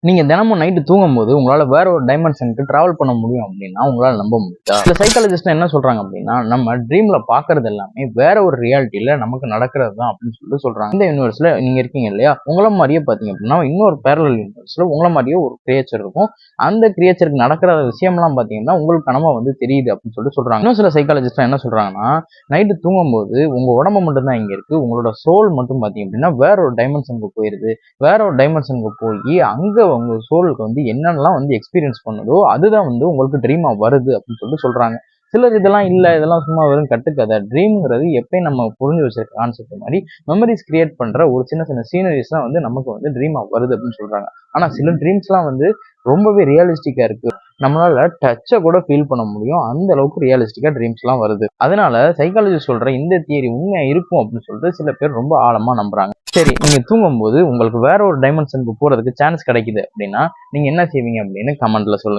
நீங்க தினமும் நைட்டு தூங்கும்போது உங்களால வேற ஒரு டைமென்ஷனுக்கு டிராவல் பண்ண முடியும் அப்படின்னா உங்களால நம்ப முடியுதா? சில சைக்காலஜிஸ்ட் என்ன சொல்றாங்க அப்படின்னா, நம்ம ட்ரீம்ல பாக்குறது எல்லாமே வேற ஒரு ரியாலிட்டியில நமக்கு நடக்கிறது தான் அப்படின்னு சொல்லிட்டு சொல்றாங்க. இந்த யூனிவர்ஸ்ல நீங்க இருக்கீங்க இல்லையா, உங்களை மாதிரியே பாத்தீங்க அப்படின்னா இன்னொரு பேரலல் யூனிவர்ஸ்ல உங்களை மாதிரியே ஒரு கிரியேச்சர் இருக்கும். அந்த கிரியேச்சருக்கு நடக்கிற விஷயம்லாம் பாத்தீங்கன்னா உங்களுக்கு கனவா தெரியுது அப்படின்னு சொல்லிட்டு சொல்றாங்க. இன்னும் சில சைக்காலஜிஸ்ட் என்ன சொல்றாங்கன்னா, நைட்டு தூங்கும்போது உங்க உடம்பு மட்டும் தான் இங்க இருக்கு, உங்களோட சோல் மட்டும் பாத்தீங்க அப்படின்னா வேற ஒரு டைமென்ஷனுக்கு போயிருது. வேற ஒரு டைமென்ஷனுக்கு போய் அங்க உங்க சோலுக்கு என்னென்னலாம் எக்ஸ்பீரியன்ஸ் பண்ணுதோ அதுதான் உங்களுக்கு ட்ரீமா வருது அப்படின்னு சொல்றாங்க. சிலர் இதெல்லாம் இல்ல, இதெல்லாம் சும்மா வெறும் கட்டுக்கதை. ட்ரீம்ங்கிறது எப்பயும் நம்ம புரிஞ்சு வச்சிருக்க கான்செப்ட் மாதிரி மெமரிஸ் கிரியேட் பண்ற ஒரு சின்ன சின்ன சீனரிஸ் தான் நமக்கு ட்ரீமா வருது அப்படின்னு சொல்றாங்க. ஆனா சில ட்ரீம்ஸ்லாம் ரொம்பவே ரியலிஸ்டிக்கா இருக்கு. நம்மளால டச்சை கூட ஃபீல் பண்ண முடியும். அந்த அளவுக்கு ரியலிஸ்டிக்கா ட்ரீம்ஸ்லாம் வருது. அதனால சைக்காலஜி சொல்ற இந்த தியரி உண்மையா இருக்கும் அப்படின்னு சொல்லிட்டு சில பேர் ரொம்ப ஆழமா நம்புறாங்க. சரி, நீங்க தூங்கும்போது உங்களுக்கு வேற ஒரு டைமென்ஷனுக்கு போறதுக்கு சான்ஸ் கிடைக்குது அப்படின்னா நீங்க என்ன செய்வீங்க அப்படின்னு கமெண்ட்ல சொல்லுங்க.